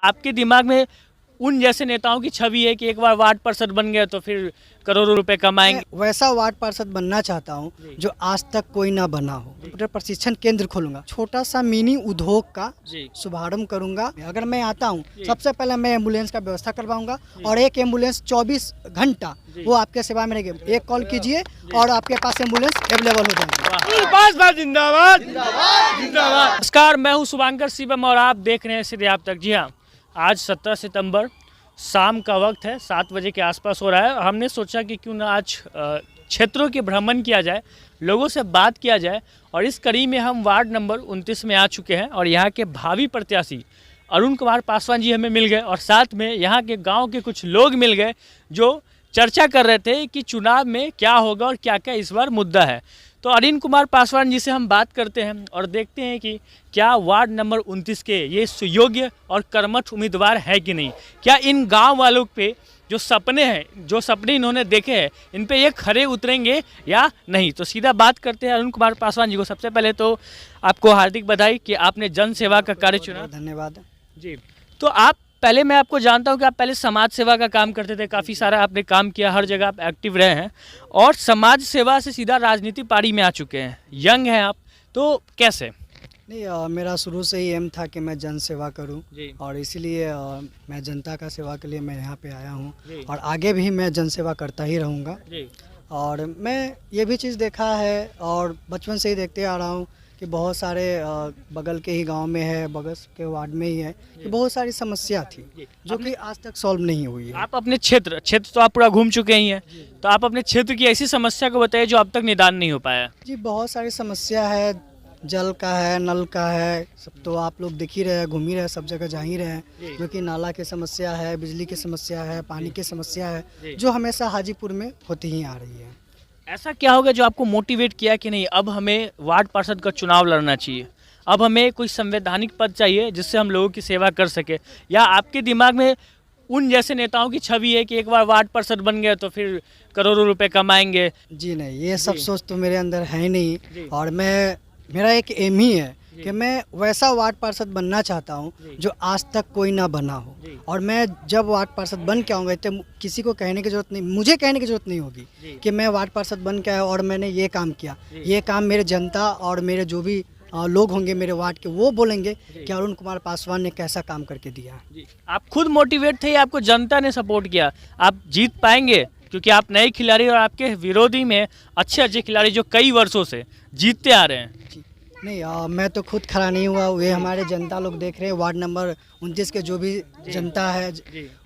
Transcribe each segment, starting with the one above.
आपके दिमाग में उन जैसे नेताओं की छवि है कि एक बार वार्ड पार्षद बन गए तो फिर करोड़ों रुपए कमाएंगे। मैं वैसा वार्ड पार्षद बनना चाहता हूँ जो आज तक कोई ना बना हो। कंप्यूटर प्रशिक्षण केंद्र खोलूंगा, छोटा सा मिनी उद्योग का जी शुभारंभ करूंगा। अगर मैं आता हूँ सबसे पहले मैं एम्बुलेंस का व्यवस्था करवाऊंगा और एक एम्बुलेंस 24 घंटा वो आपके सेवा में रहेगी। एक कॉल कीजिए और आपके पास एम्बुलेंस अवेलेबल हो जाएगी। जिंदाबाद जिंदाबाद। नमस्कार, मैं हूँ शुभांकर शिवम और आप देख रहे हैं सीधे आप तक। जी हाँ, आज 17 सितंबर शाम का वक्त है, 7 बजे के आसपास हो रहा है। हमने सोचा कि क्यों ना आज क्षेत्रों के भ्रमण किया जाए, लोगों से बात किया जाए। और इस कड़ी में हम वार्ड नंबर 29 में आ चुके हैं और यहाँ के भावी प्रत्याशी अरुण कुमार पासवान जी हमें मिल गए और साथ में यहाँ के गांव के कुछ लोग मिल गए जो चर्चा कर रहे थे कि चुनाव में क्या होगा और क्या क्या इस बार मुद्दा है। तो अरुण कुमार पासवान जी से हम बात करते हैं और देखते हैं कि क्या वार्ड नंबर 29 के ये सुयोग्य और कर्मठ उम्मीदवार है कि नहीं। क्या इन गांव वालों पे जो सपने हैं, जो सपने इन्होंने देखे हैं, इन पे ये खरे उतरेंगे या नहीं। तो सीधा बात करते हैं अरुण कुमार पासवान जी को। सबसे पहले तो आपको हार्दिक बधाई कि आपने जन सेवा का कार्य चुना। धन्यवाद जी, तो आप पहले, मैं आपको जानता हूं कि आप पहले समाज सेवा का काम करते थे, काफ़ी सारा आपने काम किया, हर जगह आप एक्टिव रहे हैं और समाज सेवा से सीधा राजनीति पारी में आ चुके हैं। यंग हैं आप, तो कैसे? नहीं, मेरा शुरू से ही एम था कि मैं जन सेवा करूं जी। और इसीलिए मैं जनता का सेवा के लिए मैं यहाँ पे आया हूं और आगे भी मैं जन सेवा करता ही रहूँगा। और मैं ये भी चीज़ देखा है और बचपन से ही देखते आ रहा हूँ कि बहुत सारे बगल के ही गांव में है, बगल के वार्ड में ही है कि बहुत सारी समस्या थी जो कि आज तक सॉल्व नहीं हुई है। आप अपने क्षेत्र तो आप पूरा घूम चुके ही हैं, तो आप अपने क्षेत्र की ऐसी समस्या को बताइए जो अब तक निदान नहीं हो पाया। जी, बहुत सारी समस्या है, जल का है, नल का है, सब तो आप लोग दिख ही रहे हैं, घूम ही रहे हैं, सब जगह जा ही रहे हैं। जो कि नाला की समस्या है, बिजली की समस्या है, पानी की समस्या है जो हमेशा हाजीपुर में होती ही आ रही है। ऐसा क्या होगा जो आपको मोटिवेट किया कि नहीं अब हमें वार्ड पार्षद का चुनाव लड़ना चाहिए, अब हमें कोई संवैधानिक पद चाहिए जिससे हम लोगों की सेवा कर सके? या आपके दिमाग में उन जैसे नेताओं की छवि है कि एक बार वार्ड पार्षद बन गए तो फिर करोड़ों रुपए कमाएंगे? जी नहीं, ये सब सोच तो मेरे अंदर है नहीं और मेरा एक एम ही है कि मैं वैसा वार्ड पार्षद बनना चाहता हूँ जो आज तक कोई ना बना हो। और मैं जब वार्ड पार्षद बन के आऊँगा तो किसी को कहने की जरूरत नहीं, मुझे कहने की जरूरत नहीं होगी कि मैं वार्ड पार्षद बन के आया और मैंने ये काम किया। ये काम मेरे जनता और मेरे जो भी लोग होंगे मेरे वार्ड के, वो बोलेंगे कि अरुण कुमार पासवान ने कैसा काम करके दिया। आप खुद मोटिवेट थे या आपको जनता ने सपोर्ट किया? आप जीत पाएंगे क्योंकि आप नए खिलाड़ी और आपके विरोधी में अच्छे अच्छे खिलाड़ी जो कई वर्षों से जीतते आ रहे हैं। नहीं, मैं तो खुद खड़ा नहीं हुआ, वे हमारे जनता लोग देख रहे हैं। वार्ड नंबर 29 के जो भी जनता है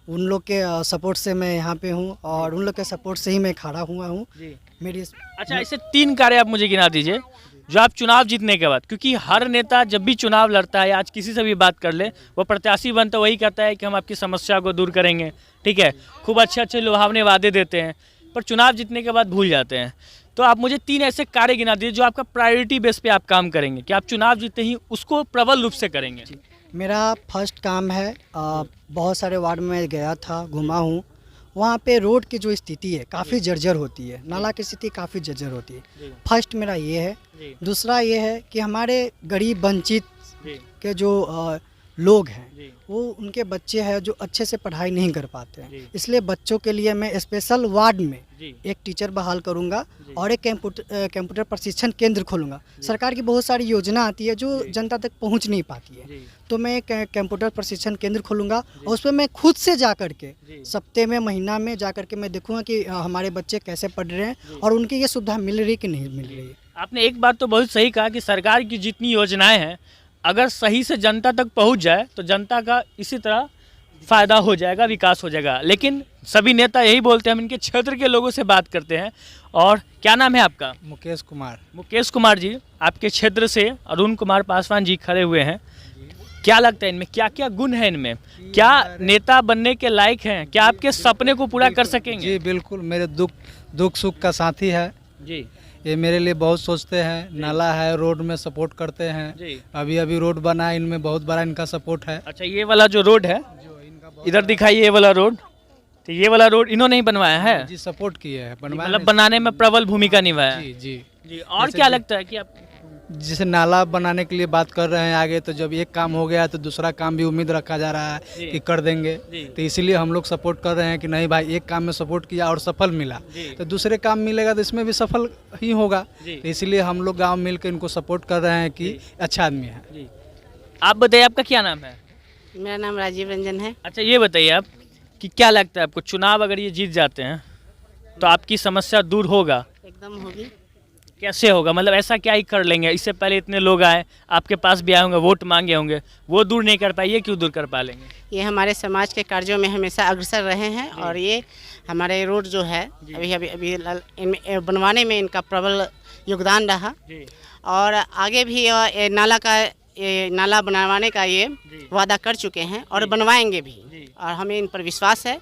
उन लोग के सपोर्ट से मैं यहाँ पे हूँ और उन लोग के सपोर्ट से ही मैं खड़ा हुआ हूँ। मेरी अच्छा, ऐसे 3 कार्य आप मुझे गिना दीजिए जो आप चुनाव जीतने के बाद, क्योंकि हर नेता जब भी चुनाव लड़ता है, आज किसी से भी बात कर ले, वो प्रत्याशी बनता वही कहता है कि हम आपकी समस्या को दूर करेंगे, ठीक है, खूब अच्छे अच्छे लुभावने वादे देते हैं, पर चुनाव जीतने के बाद भूल जाते हैं। तो आप मुझे 3 ऐसे कार्य गिना दीजिए जो आपका प्रायोरिटी बेस पे आप काम करेंगे कि आप चुनाव जीते ही उसको प्रबल रूप से करेंगे। मेरा फर्स्ट काम है, बहुत सारे वार्ड में गया था, घुमा हूँ, वहाँ पे रोड की जो स्थिति है काफ़ी जर्जर होती है, नाला की स्थिति काफ़ी जर्जर होती है। फर्स्ट मेरा ये है। दूसरा ये है कि हमारे गरीब वंचित के जो लोग हैं वो उनके बच्चे हैं जो अच्छे से पढ़ाई नहीं कर पाते हैं, इसलिए बच्चों के लिए मैं स्पेशल वार्ड में एक टीचर बहाल करूंगा और एक कंप्यूटर प्रशिक्षण केंद्र खोलूंगा। सरकार की बहुत सारी योजना आती है जो जनता तक पहुंच नहीं पाती है, तो मैं एक कंप्यूटर प्रशिक्षण केंद्र खोलूंगा और उसमें मैं खुद से जा कर के सप्ताह में, महीना में जा कर के मैं देखूंगा कि हमारे बच्चे कैसे पढ़ रहे हैं और उनकी ये सुविधा मिल रही कि नहीं मिल रही है। आपने एक बात तो बहुत सही कहा कि सरकार की जितनी योजनाएं हैं अगर सही से जनता तक पहुंच जाए तो जनता का इसी तरह फ़ायदा हो जाएगा, विकास हो जाएगा। लेकिन सभी नेता यही बोलते हैं। हम इनके क्षेत्र के लोगों से बात करते हैं। और क्या नाम है आपका? मुकेश कुमार। मुकेश कुमार जी, आपके क्षेत्र से अरुण कुमार पासवान जी खड़े हुए हैं। क्या लगता है इनमें क्या क्या गुण है, इनमें क्या नेता बनने के लायक हैं? क्या आपके सपने को पूरा कर सकेंगे? जी बिल्कुल, मेरे दुख सुख का साथी है जी। ये मेरे लिए बहुत सोचते हैं, नाला है, रोड में सपोर्ट करते हैं जी। अभी रोड बना है, इनमें बहुत बड़ा इनका सपोर्ट है। अच्छा, ये वाला जो रोड है, इधर दिखाइए, ये वाला रोड, तो ये वाला रोड इन्होंने ही बनवाया है? जी, सपोर्ट किए हैं, मतलब बनाने में प्रबल भूमिका निभाया है। जी जी जी। और क्या लगता है कि आप जैसे नाला बनाने के लिए बात कर रहे हैं आगे, तो जब एक काम हो गया तो दूसरा काम भी उम्मीद रखा जा रहा है कि कर देंगे। तो इसीलिए हम लोग सपोर्ट कर रहे हैं कि नहीं भाई, एक काम में सपोर्ट किया और सफल मिला तो दूसरे काम मिलेगा तो इसमें भी सफल ही होगा। तो इसीलिए हम लोग गाँव मिल के इनको सपोर्ट कर रहे हैं कि अच्छा आदमी है। आप बताइए, आपका क्या नाम है? मेरा नाम राजीव रंजन है। अच्छा, ये बताइए आप कि क्या लगता है आपको, चुनाव अगर ये जीत जाते हैं तो आपकी समस्या दूर होगा? एकदम होगी। कैसे होगा? मतलब ऐसा क्या ही कर लेंगे? इससे पहले इतने लोग आए, आपके पास भी आए होंगे, वोट मांगे होंगे, वो दूर नहीं कर पाए, ये क्यों दूर कर पा लेंगे? ये हमारे समाज के कार्यों में हमेशा अग्रसर रहे हैं और ये हमारे रोड जो है अभी बनवाने में इनका प्रबल योगदान रहा। और आगे भी ये नाला बनवाने का ये वादा कर चुके हैं और बनवाएंगे भी, और हमें इन पर विश्वास है।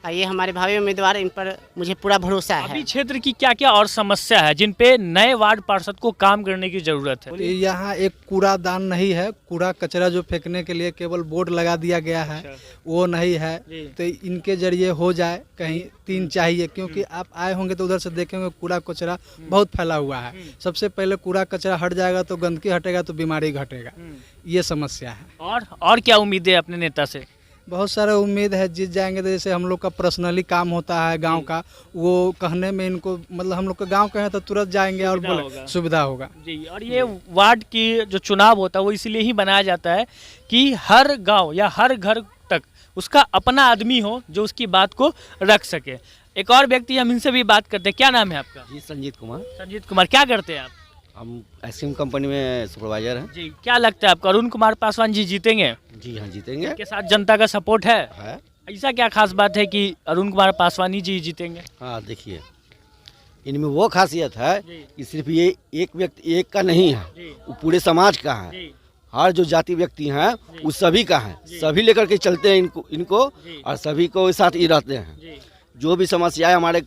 और ये हमारे भावी उम्मीदवार, इन पर मुझे पूरा भरोसा है। अभी क्षेत्र की क्या क्या और समस्या है जिन पे नए वार्ड पार्षद को काम करने की जरूरत है? यहाँ एक कूड़ादान नहीं है, कूड़ा कचरा जो फेंकने के लिए केवल बोर्ड लगा दिया गया है वो नहीं है। तो इनके जरिए हो जाए, कहीं 3 चाहिए, क्योंकि आप आए होंगे तो उधर से देखेंगे कूड़ा कचरा बहुत फैला हुआ है। सबसे पहले कूड़ा कचरा हट जाएगा तो गंदगी हटेगा तो बीमारी घटेगा, ये समस्या है। और क्या उम्मीद है अपने नेता से? बहुत सारा उम्मीद है, जीत जाएंगे तो जैसे हम लोग का पर्सनली काम होता है गांव का, वो कहने में इनको मतलब हम लोग का गांव कहें तो तुरंत जाएंगे और बोले सुविधा होगा जी। और ये वार्ड की जो चुनाव होता है वो इसलिए ही बनाया जाता है कि हर गांव या हर घर तक उसका अपना आदमी हो जो उसकी बात को रख सके। एक और व्यक्ति, हम इनसे भी बात करते हैं। क्या नाम है आपका? जी संजीत कुमार। संजीत कुमार, क्या करते हैं आप? हम आइसक्रीम कंपनी में सुपरवाइजर हैं। जी, क्या लगता है आपको, अरुण कुमार पासवान जी जीतेंगे? जी हाँ, जीतेंगे। के साथ जनता का सपोर्ट है? ऐसा क्या खास बात है कि अरुण कुमार पासवान जी जीतेंगे? हाँ, देखिए इनमें वो खासियत है कि सिर्फ ये एक व्यक्ति एक का नहीं है, वो पूरे समाज का है। हर जो जाति व्यक्ति हैं वो सभी का है, सभी लेकर के चलते हैं इनको और सभी को साथ ही रहते हैं। जो भी समस्याएं हमारे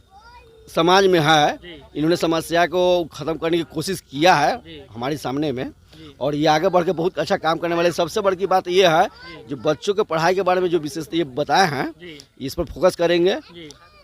समाज में है, इन्होंने समस्या को ख़त्म करने की कोशिश किया है हमारे सामने में, और ये आगे बढ़ के बहुत अच्छा काम करने वाले। सबसे बड़ी बात ये है जो बच्चों के पढ़ाई के बारे में जो विशेष ये बताए हैं, इस पर फोकस करेंगे।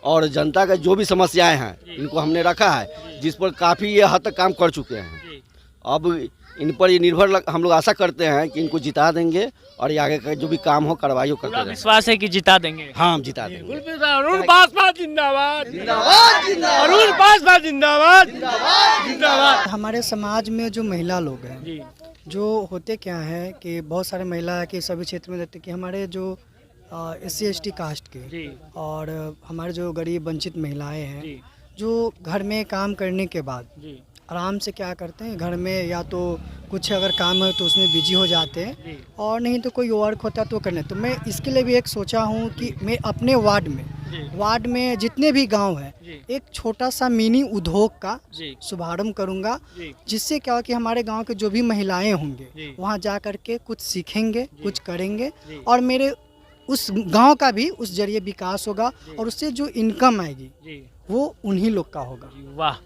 और जनता का जो भी समस्याएं हैं इनको हमने रखा है, जिस पर काफ़ी ये हद तक काम कर चुके हैं। अब इन पर ये निर्भर हम लोग आशा करते हैं कि इनको जिता देंगे और ये आगे का जो भी काम हो कार्रवाई करते रहेंगे। विश्वास है कि जिता देंगे? हाँ, हम जिता देंगे। अरुण पासवान जिंदाबाद, अरुण पासवान जिंदाबाद, जिंदाबाद। हमारे समाज में जो महिला लोग हैं, जो होते क्या है कि बहुत सारे महिला है कि सभी क्षेत्र में रहते कि हमारे जो SC/ST कास्ट के और हमारे जो गरीब वंचित महिलाएं हैं, जो घर में काम करने के बाद आराम से क्या करते हैं, घर में या तो कुछ अगर काम है तो उसमें बिजी हो जाते हैं, और नहीं तो कोई वर्क होता है तो करने। तो मैं इसके लिए भी एक सोचा हूँ कि मैं अपने वार्ड में जितने भी गांव हैं, एक छोटा सा मिनी उद्योग का शुभारंभ करूँगा, जिससे क्या हो कि हमारे गांव के जो भी महिलाएं होंगे वहाँ जा कर के कुछ सीखेंगे, कुछ करेंगे, और मेरे उस गांव का भी उस जरिए विकास होगा, और उससे जो इनकम आएगी वो उन्हीं लोग का होगा। वाह,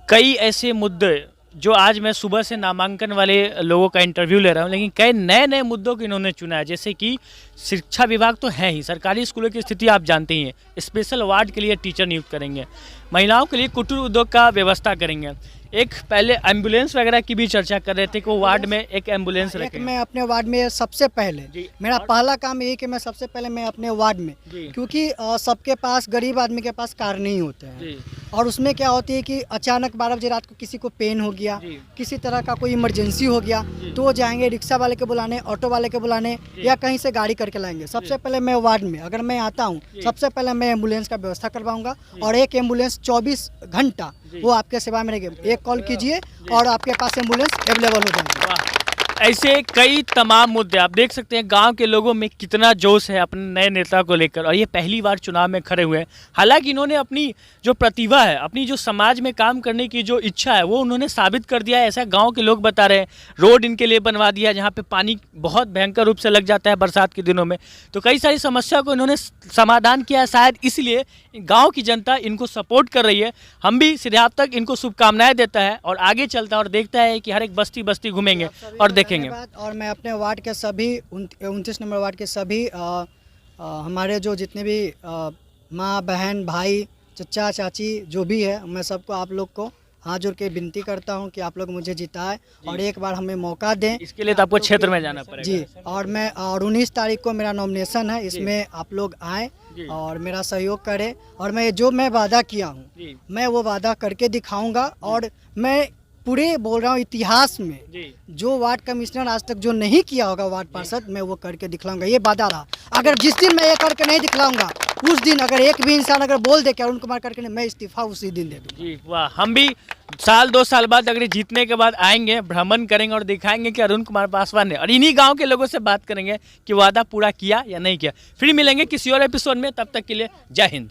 कई ऐसे मुद्दे जो आज मैं सुबह से नामांकन वाले लोगों का इंटरव्यू ले रहा हूं, लेकिन कई नए नए मुद्दों को इन्होंने चुना है। जैसे कि शिक्षा विभाग तो है ही, सरकारी स्कूलों की स्थिति आप जानते ही हैं, स्पेशल वार्ड के लिए टीचर नियुक्त करेंगे, महिलाओं के लिए कुटीर उद्योग का व्यवस्था करेंगे। एक पहले एम्बुलेंस वगैरह की भी चर्चा कर रहे थे कि वो वार्ड में एक एम्बुलेंस रखें। मैं अपने वार्ड में सबसे पहले मेरा पहला काम यही कि मैं सबसे पहले मैं अपने वार्ड में, क्योंकि सबके पास, गरीब आदमी के पास कार नहीं होते हैं, और उसमें क्या होती है कि अचानक 12 बजे रात को किसी को पेन हो गया, किसी तरह का कोई इमरजेंसी हो गया, तो वो जाएंगे रिक्शा वाले के बुलाने, ऑटो वाले के बुलाने, या कहीं से गाड़ी करके लाएंगे। सबसे पहले मैं वार्ड में अगर मैं आता हूँ, सबसे पहले मैं एम्बुलेंस का व्यवस्था करवाऊंगा, और एक एम्बुलेंस 24 घंटा वो आपके सेवा में रहेगी। एक कॉल कीजिए और आपके पास एम्बुलेंस अवेलेबल हो जाएगी। ऐसे कई तमाम मुद्दे आप देख सकते हैं, गांव के लोगों में कितना जोश है अपने नए नेता को लेकर, और ये पहली बार चुनाव में खड़े हुए हैं। हालांकि इन्होंने अपनी जो प्रतिभा है, अपनी जो समाज में काम करने की जो इच्छा है, वो उन्होंने साबित कर दिया है, ऐसा गांव के लोग बता रहे हैं। रोड इनके लिए बनवा दिया जहां पे पानी बहुत भयंकर रूप से लग जाता है बरसात के दिनों में, तो कई सारी समस्या को इन्होंने समाधान किया है। शायद इसलिए गाँव की जनता इनको सपोर्ट कर रही है। हम भी सीधे आप तक इनको शुभकामनाएं देता है और आगे चलता है और देखता है कि हर एक बस्ती बस्ती घूमेंगे और देखेंगे। और मैं अपने वार्ड के सभी 29 नंबर वार्ड के सभी हमारे जो जितने भी माँ बहन भाई चचा चाची जो भी है, मैं सबको, आप लोग को हाथ जोड़ के विनती करता हूं कि आप लोग मुझे जिताएं और एक बार हमें मौका दें। इसके लिए तो आपको क्षेत्र में जाना पड़ेगा। जी, और 19 तारीख को मेरा नॉमिनेशन है, इसमें आप लोग आएँ और मेरा सहयोग करें। और मैं वादा किया हूँ, मैं वो वादा करके दिखाऊंगा। और मैं पूरे बोल रहा हूँ इतिहास में जो वार्ड कमिश्नर आज तक जो नहीं किया होगा वार्ड पार्षद, मैं वो करके दिखलाऊंगा। ये वादा रहा। अगर जिस दिन मैं ये करके नहीं दिखलाऊंगा, उस दिन अगर एक भी इंसान अगर बोल दे कि अरुण कुमार करके नहीं, मैं इस्तीफा उसी दिन दे दूंगा। जी वाह, हम भी साल 2 साल बाद अगर जीतने के बाद आएंगे, भ्रमण करेंगे और दिखाएंगे कि अरुण कुमार पासवान ने, और इन्हीं गांव के लोगों से बात करेंगे कि वादा पूरा किया या नहीं किया। फिर मिलेंगे किसी और एपिसोड में, तब तक के लिए जय हिंद।